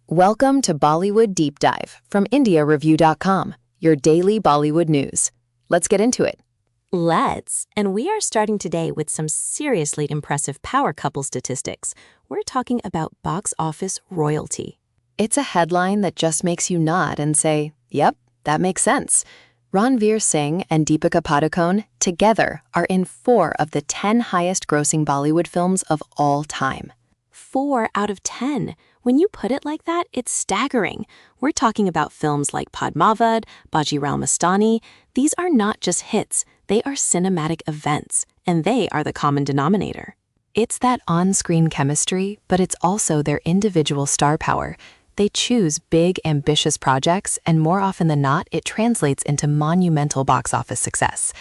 Welcome to Bollywood Deep Dive from IndiaReview.com, your daily Bollywood news. Let's get into it. And we are starting today with some seriously impressive power couple statistics. We're talking about box office royalty. It's a headline that just makes you nod and say, yep, that makes sense. Ranveer Singh and Deepika Padukone together are in 4 of the 10 highest-grossing Bollywood films of all time. 4 out of 10. When you put it like that, it's staggering. We're talking about films like Padmavad, Bajirao Mastani. These are not just hits, they are cinematic events, and they are the common denominator. It's that on-screen chemistry, but it's also their individual star power. They choose big, ambitious projects, and more often than not, it translates into monumental box office success.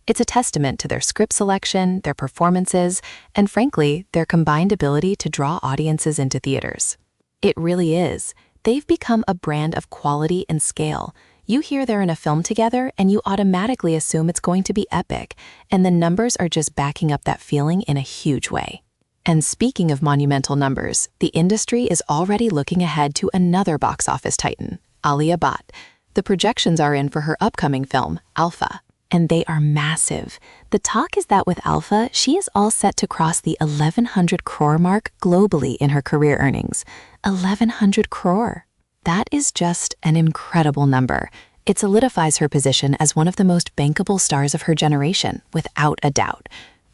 It's a testament to their script selection, their performances, and frankly, their combined ability to draw audiences into theaters. It really is. They've become a brand of quality and scale. You hear they're in a film together, and you automatically assume it's going to be epic, and the numbers are just backing up that feeling in a huge way. And speaking of monumental numbers, the industry is already looking ahead to another box office titan, Alia Bhatt. The projections are in for her upcoming film, Alpha. And they are massive. The talk is that with Alpha, she is all set to cross the 1,100 crore mark globally in her career earnings. 1,100 crore. That is just an incredible number. It solidifies her position as one of the most bankable stars of her generation, without a doubt.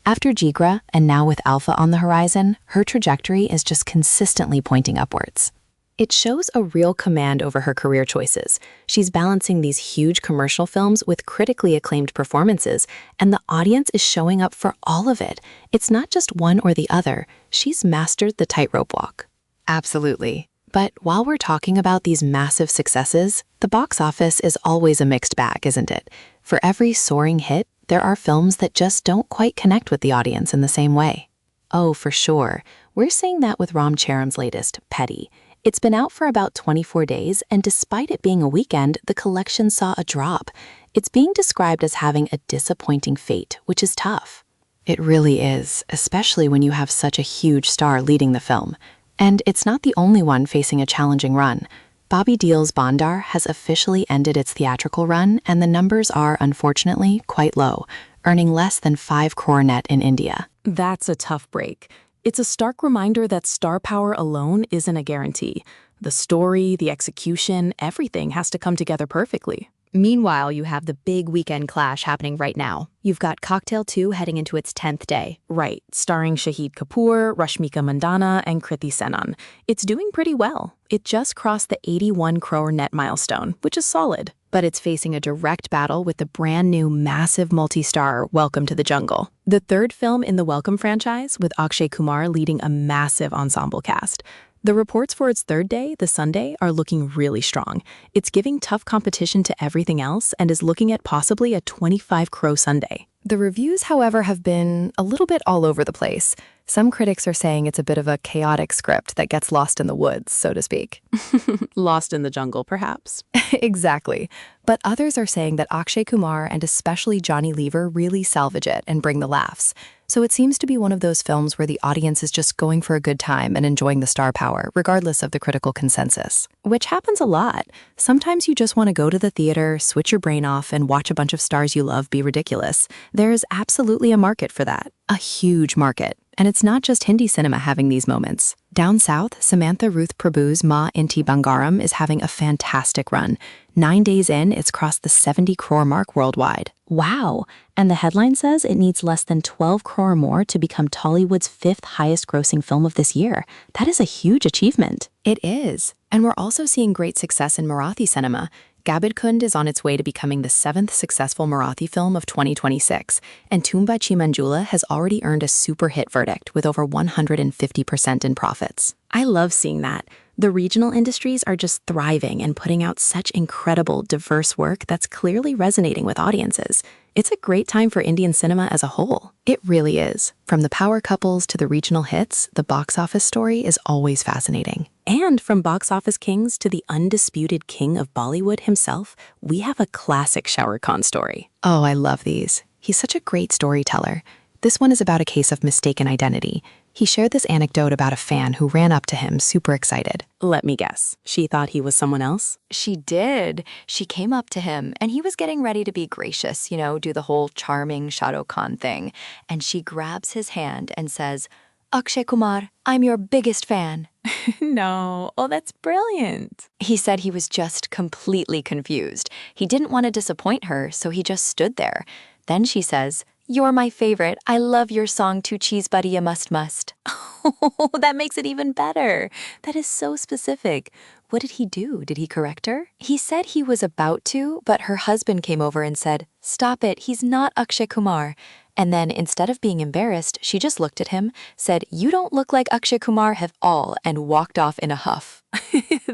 After Jigra, and now with Alpha on the horizon, her trajectory is just consistently pointing upwards. It shows a real command over her career choices. She's balancing these huge commercial films with critically acclaimed performances, and the audience is showing up for all of it. It's not just one or the other. She's mastered the tightrope walk. Absolutely. But while we're talking about these massive successes, the box office is always a mixed bag, isn't it? For every soaring hit, there are films that just don't quite connect with the audience in the same way. Oh, for sure. We're seeing that with Ram Charan's latest, Petty. It's been out for about 24 days, and despite it being a weekend, the collection saw a drop. It's being described as having a disappointing fate, which is tough. It really is, especially when you have such a huge star leading the film. And it's not the only one facing a challenging run. Bobby Deol's Bandar has officially ended its theatrical run, and the numbers are, unfortunately, quite low, earning less than 5 crore net in India. That's a tough break. It's a stark reminder that star power alone isn't a guarantee. The story, the execution, everything has to come together perfectly. Meanwhile, you have the big weekend clash happening right now. You've got Cocktail 2 heading into its 10th day. Right, starring Shahid Kapoor, Rashmika Mandanna, and Kriti Senon. It's doing pretty well. It just crossed the 81 crore net milestone, which is solid. But it's facing a direct battle with the brand new massive multi-star Welcome to the Jungle, The third film in the Welcome franchise, with Akshay Kumar leading a massive ensemble cast. The reports for its third day, the Sunday, are looking really strong. It's giving tough competition to everything else and is looking at possibly a 25 crore Sunday. The reviews, however, have been a little bit all over the place. Some critics are saying it's a bit of a chaotic script that gets lost in the woods, so to speak. Lost in the jungle, perhaps. Exactly. But others are saying that Akshay Kumar and especially Johnny Lever really salvage it and bring the laughs. So it seems to be one of those films where the audience is just going for a good time and enjoying the star power, regardless of the critical consensus. Which happens a lot. Sometimes you just want to go to the theater, switch your brain off, and watch a bunch of stars you love be ridiculous. There's absolutely a market for that. A huge market. And it's not just Hindi cinema having these moments. Down south, Samantha Ruth Prabhu's Ma Inti Bangaram is having a fantastic run. 9 days in, it's crossed the 70 crore mark worldwide. Wow! And the headline says it needs less than 12 crore more to become Tollywood's 5th highest grossing film of this year. That is a huge achievement. It is. And we're also seeing great success in Marathi cinema. Gabid Kund is on its way to becoming the 7th successful Marathi film of 2026, and Tumba Chimanjula has already earned a super hit verdict with over 150% in profits. I love seeing that. The regional industries are just thriving and putting out such incredible, diverse work that's clearly resonating with audiences. It's a great time for Indian cinema as a whole. It really is. From the power couples to the regional hits, the box office story is always fascinating. And from box office kings to the undisputed king of Bollywood himself, we have a classic Shah Rukh story. Oh, I love these. He's such a great storyteller. This one is about a case of mistaken identity. He shared this anecdote about a fan who ran up to him super excited. Let me guess, she thought he was someone else? She did. She came up to him, and he was getting ready to be gracious, do the whole charming Shah Rukh Khan thing. And she grabs his hand and says, "Akshay Kumar, I'm your biggest fan." No. Oh, that's brilliant. He said he was just completely confused. He didn't want to disappoint her, so he just stood there. Then she says, "You're my favorite. I love your song, Tu Cheese Buddy Ya Must Must." Oh, that makes it even better. That is so specific. What did he do? Did he correct her? He said he was about to, but her husband came over and said, "Stop it, he's not Akshay Kumar." And then instead of being embarrassed, she just looked at him, said, "You don't look like Akshay Kumar at all," and walked off in a huff.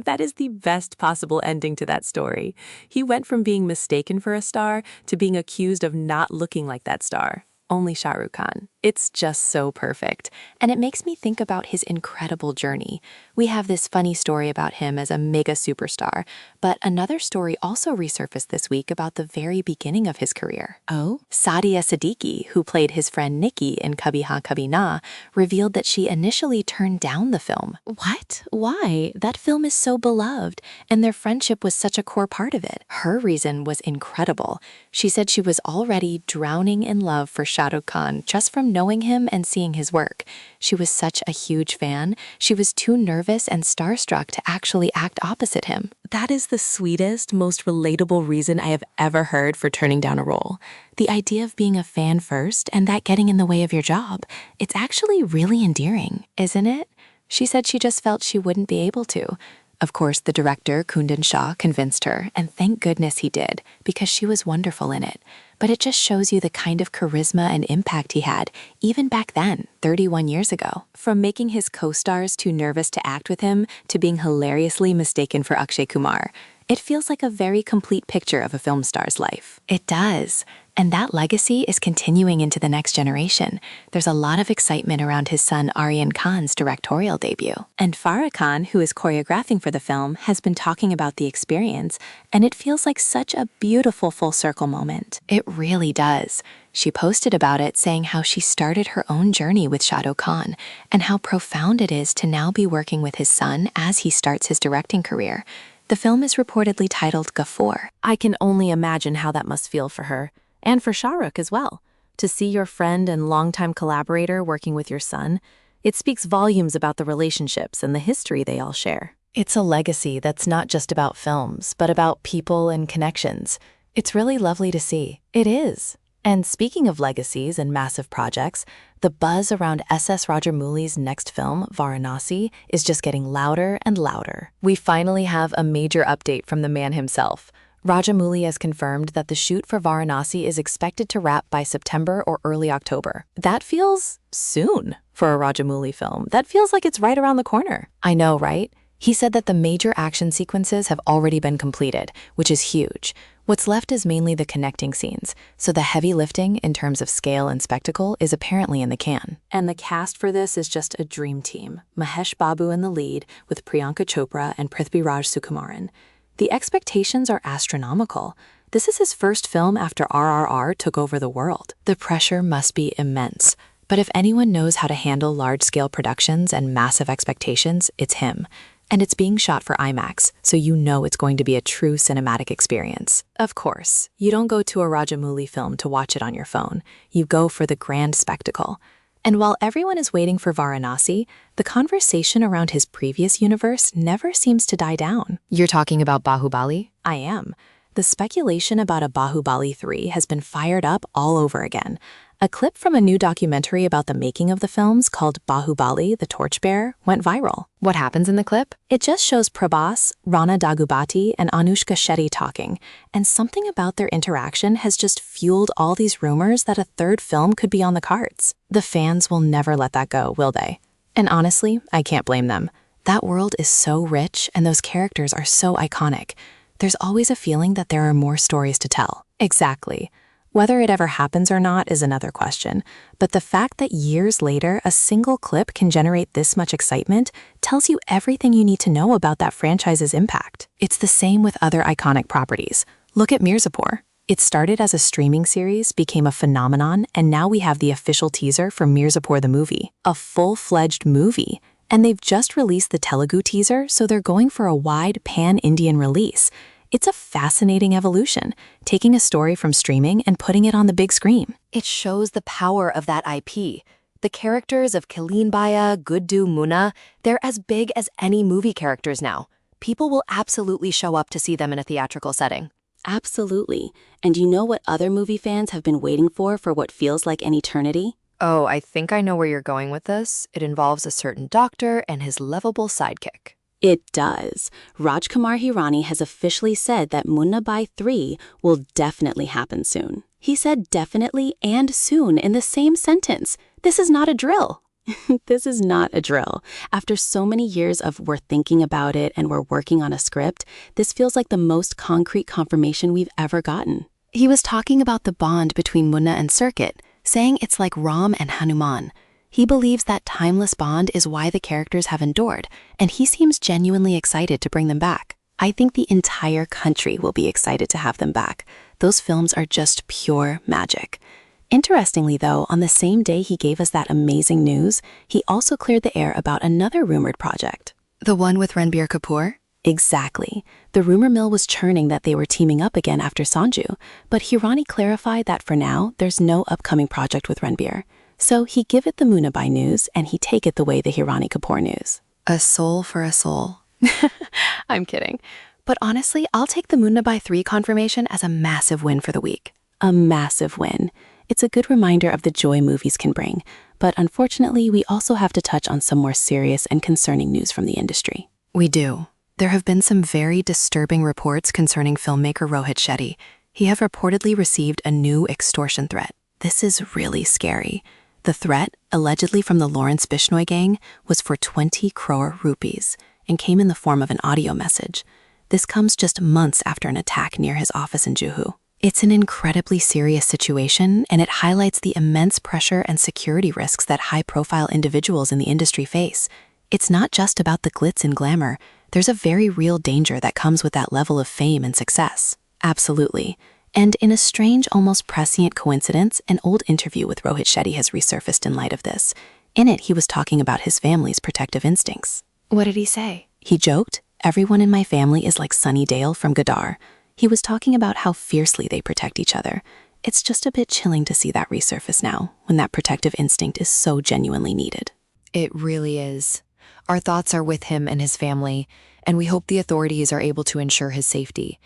That is the best possible ending to that story. He went from being mistaken for a star to being accused of not looking like that star. Only Shah Rukh Khan. It's just so perfect. And it makes me think about his incredible journey. We have this funny story about him as a mega superstar, but another story also resurfaced this week about the very beginning of his career. Oh? Sadia Siddiqui, who played his friend Nikki in Kabhi Haan Kabhi Na, revealed that she initially turned down the film. What? Why? That film is so beloved, and their friendship was such a core part of it. Her reason was incredible. She said she was already drowning in love for Shah Rukh Khan just from knowing him and seeing his work. She was such a huge fan, she was too nervous and starstruck to actually act opposite him. That is the sweetest, most relatable reason I have ever heard for turning down a role. The idea of being a fan first and that getting in the way of your job. It's actually really endearing, isn't it? She said she just felt she wouldn't be able to. Of course, the director, Kundan Shah, convinced her, and thank goodness he did, because she was wonderful in it. But it just shows you the kind of charisma and impact he had, even back then, 31 years ago. From making his co-stars too nervous to act with him, to being hilariously mistaken for Akshay Kumar. It feels like a very complete picture of a film star's life. It does. And that legacy is continuing into the next generation. There's a lot of excitement around his son Aryan Khan's directorial debut. And Farah Khan, who is choreographing for the film, has been talking about the experience, and it feels like such a beautiful full circle moment. It really does. She posted about it, saying how she started her own journey with Shah Rukh Khan, and how profound it is to now be working with his son as he starts his directing career. The film is reportedly titled Ghafoor. I can only imagine how that must feel for her. And for Shah Rukh as well. To see your friend and longtime collaborator working with your son, it speaks volumes about the relationships and the history they all share. It's a legacy that's not just about films, but about people and connections. It's really lovely to see. It is. And speaking of legacies and massive projects, the buzz around S.S. Rajamouli's next film, Varanasi, is just getting louder and louder. We finally have a major update from the man himself. Rajamouli has confirmed that the shoot for Varanasi is expected to wrap by September or early October. That feels soon for a Rajamouli film. That feels like it's right around the corner. I know, right? He said that the major action sequences have already been completed, which is huge. What's left is mainly the connecting scenes, so the heavy lifting in terms of scale and spectacle is apparently in the can. And the cast for this is just a dream team. Mahesh Babu in the lead, with Priyanka Chopra and Prithviraj Sukumaran. The expectations are astronomical. This is his first film after RRR took over the world. The pressure must be immense. But if anyone knows how to handle large-scale productions and massive expectations, it's him. And it's being shot for IMAX, so you know it's going to be a true cinematic experience. Of course, you don't go to a Rajamouli film to watch it on your phone. You go for the grand spectacle. And while everyone is waiting for Varanasi, the conversation around his previous universe never seems to die down. You're talking about Bahubali? I am. The speculation about a Bahubali 3 has been fired up all over again. A clip from a new documentary about the making of the films called Bahubali, the Torchbearer, went viral. What happens in the clip? It just shows Prabhas, Rana Dagubati, and Anushka Shetty talking, and something about their interaction has just fueled all these rumors that a third film could be on the cards. The fans will never let that go, will they? And honestly, I can't blame them. That world is so rich, and those characters are so iconic. There's always a feeling that there are more stories to tell. Exactly. Whether it ever happens or not is another question, but the fact that years later a single clip can generate this much excitement tells you everything you need to know about that franchise's impact. It's the same with other iconic properties. Look at Mirzapur. It started as a streaming series, became a phenomenon, and now we have the official teaser for Mirzapur the movie, a full-fledged movie. And they've just released the Telugu teaser, so they're going for a wide pan-Indian release. It's a fascinating evolution, taking a story from streaming and putting it on the big screen. It shows the power of that IP. The characters of Kileen Baya, Guddu, Munna, they're as big as any movie characters now. People will absolutely show up to see them in a theatrical setting. Absolutely. And you know what other movie fans have been waiting for what feels like an eternity? Oh, I think I know where you're going with this. It involves a certain doctor and his lovable sidekick. It does. Rajkumar Hirani has officially said that Munna Bhai 3 will definitely happen soon. He said definitely and soon in the same sentence. This is not a drill. This is not a drill. After so many years of we're thinking about it and we're working on a script, this feels like the most concrete confirmation we've ever gotten. He was talking about the bond between Munna and Circuit, saying it's like Ram and Hanuman. He believes that timeless bond is why the characters have endured, and he seems genuinely excited to bring them back. I think the entire country will be excited to have them back. Those films are just pure magic. Interestingly, though, on the same day he gave us that amazing news, he also cleared the air about another rumored project. The one with Ranveer Kapoor? Exactly. The rumor mill was churning that they were teaming up again after Sanju, but Hirani clarified that for now, there's no upcoming project with Ranveer. So he give it the Munna Bhai news, and he take it the way the Hirani Kapoor news. A soul for a soul. I'm kidding. But honestly, I'll take the Munna Bhai 3 confirmation as a massive win for the week. A massive win. It's a good reminder of the joy movies can bring, but unfortunately, we also have to touch on some more serious and concerning news from the industry. We do. There have been some very disturbing reports concerning filmmaker Rohit Shetty. He have reportedly received a new extortion threat. This is really scary. The threat, allegedly from the Lawrence Bishnoi gang, was for 20 crore rupees and came in the form of an audio message. This comes just months after an attack near his office in Juhu. It's an incredibly serious situation, and it highlights the immense pressure and security risks that high-profile individuals in the industry face. It's not just about the glitz and glamour. There's a very real danger that comes with that level of fame and success. Absolutely. And in a strange, almost prescient coincidence, an old interview with Rohit Shetty has resurfaced in light of this. In it, he was talking about his family's protective instincts. What did he say? He joked, "Everyone in my family is like Sunny Dale from Godar." He was talking about how fiercely they protect each other. It's just a bit chilling to see that resurface now, when that protective instinct is so genuinely needed. It really is. Our thoughts are with him and his family, and we hope the authorities are able to ensure his safety.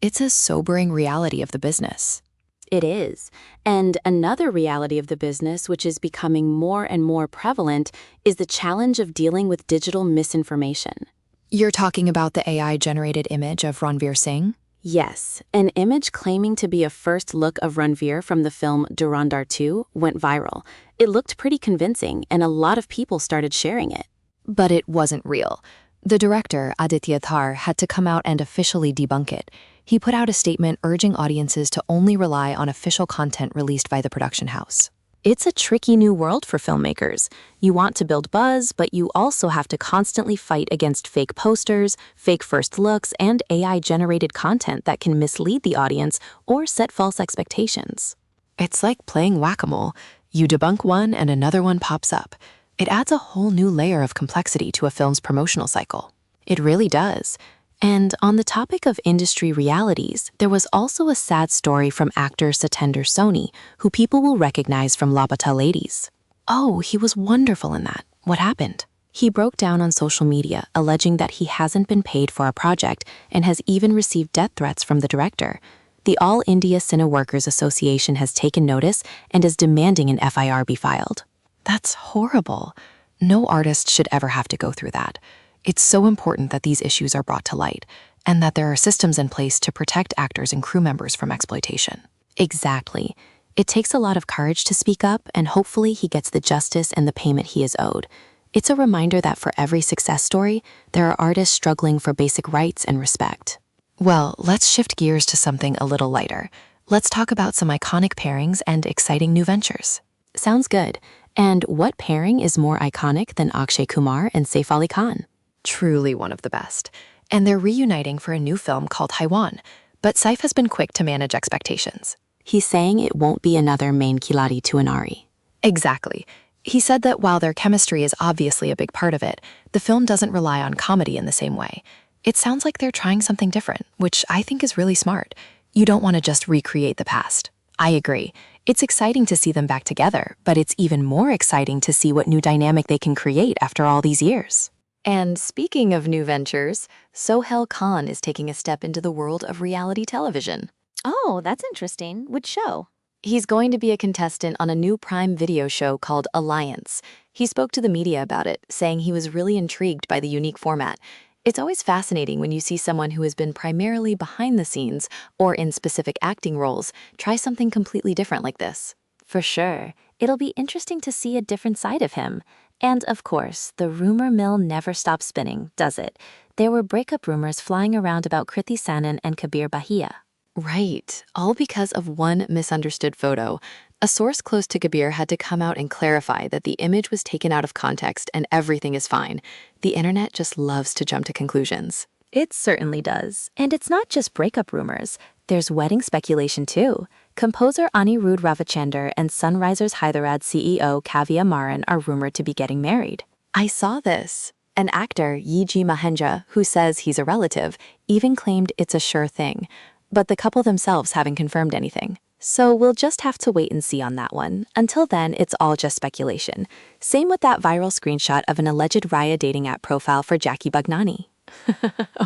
It's a sobering reality of the business. It is. And another reality of the business, which is becoming more and more prevalent, is the challenge of dealing with digital misinformation. You're talking about the AI-generated image of Ranveer Singh? Yes, an image claiming to be a first look of Ranveer from the film Durandar 2 went viral. It looked pretty convincing, and a lot of people started sharing it. But it wasn't real. The director, Aditya Thar, had to come out and officially debunk it. He put out a statement urging audiences to only rely on official content released by the production house. It's a tricky new world for filmmakers. You want to build buzz, but you also have to constantly fight against fake posters, fake first looks, and AI-generated content that can mislead the audience or set false expectations. It's like playing whack-a-mole. You debunk one and another one pops up. It adds a whole new layer of complexity to a film's promotional cycle. It really does. And on the topic of industry realities, there was also a sad story from actor Satender Soni, who people will recognize from Lapata Ladies. Oh, he was wonderful in that. What happened? He broke down on social media, alleging that he hasn't been paid for a project and has even received death threats from the director. The All India Cine Workers Association has taken notice and is demanding an FIR be filed. That's horrible. No artist should ever have to go through that. It's so important that these issues are brought to light, and that there are systems in place to protect actors and crew members from exploitation. Exactly. It takes a lot of courage to speak up, and hopefully he gets the justice and the payment he is owed. It's a reminder that for every success story, there are artists struggling for basic rights and respect. Well, let's shift gears to something a little lighter. Let's talk about some iconic pairings and exciting new ventures. Sounds good. And what pairing is more iconic than Akshay Kumar and Saif Ali Khan? Truly one of the best. And they're reuniting for a new film called Haiwan. but Saif has been quick to manage expectations. He's saying it won't be another main Kilari to Anari. Exactly. He said that while their chemistry is obviously a big part of it, the film doesn't rely on comedy in the same way. It sounds like they're trying something different, which I think is really smart. You don't want to just recreate the past. I agree. It's exciting to see them back together, but it's even more exciting to see what new dynamic they can create after all these years. And speaking of new ventures, Sohail Khan is taking a step into the world of reality television. Oh, that's interesting. Which show? He's going to be a contestant on a new Prime Video show called Alliance. He spoke to the media about it, saying he was really intrigued by the unique format. It's always fascinating when you see someone who has been primarily behind the scenes or in specific acting roles try something completely different like this. For sure. It'll be interesting to see a different side of him. And of course, the rumor mill never stops spinning, does it? There were breakup rumors flying around about Kriti Sanon and Kabir Bahia. Right, all because of one misunderstood photo. A source close to Kabir had to come out and clarify that the image was taken out of context and everything is fine. The internet just loves to jump to conclusions. It certainly does. And it's not just breakup rumors. There's wedding speculation too. Composer Anirudh Ravichandar and Sunrisers Hyderabad CEO Kavya Maran are rumored to be getting married. I saw this. An actor, Yiji Mahendra, who says he's a relative, even claimed it's a sure thing. But the couple themselves haven't confirmed anything. So we'll just have to wait and see on that one. Until then, it's all just speculation. Same with that viral screenshot of an alleged Raya dating app profile for Jackie Bagnani.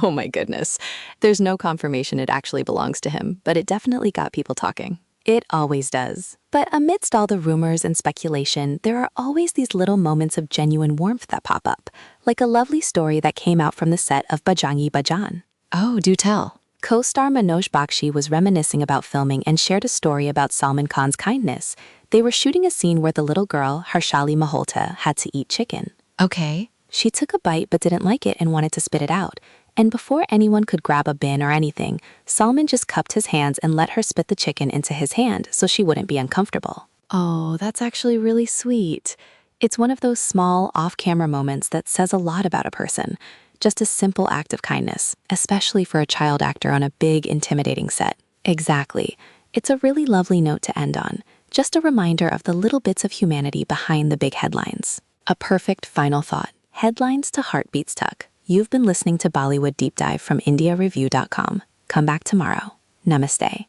Oh my goodness. There's no confirmation it actually belongs to him, but it definitely got people talking. It always does. But amidst all the rumors and speculation, there are always these little moments of genuine warmth that pop up, like a lovely story that came out from the set of Bajangi Bajan. Oh, do tell. Co-star Manoj Bakshi was reminiscing about filming and shared a story about Salman Khan's kindness. They were shooting a scene where the little girl, Harshali Malhotra, had to eat chicken. Okay. She took a bite but didn't like it and wanted to spit it out. And before anyone could grab a bin or anything, Salman just cupped his hands and let her spit the chicken into his hand so she wouldn't be uncomfortable. Oh, that's actually really sweet. It's one of those small, off-camera moments that says a lot about a person. Just a simple act of kindness, especially for a child actor on a big, intimidating set. Exactly. It's a really lovely note to end on. Just a reminder of the little bits of humanity behind the big headlines. A perfect final thought. Headlines to heartbeats tuck. You've been listening to Bollywood Deep Dive from IndiaReview.com. Come back tomorrow. Namaste.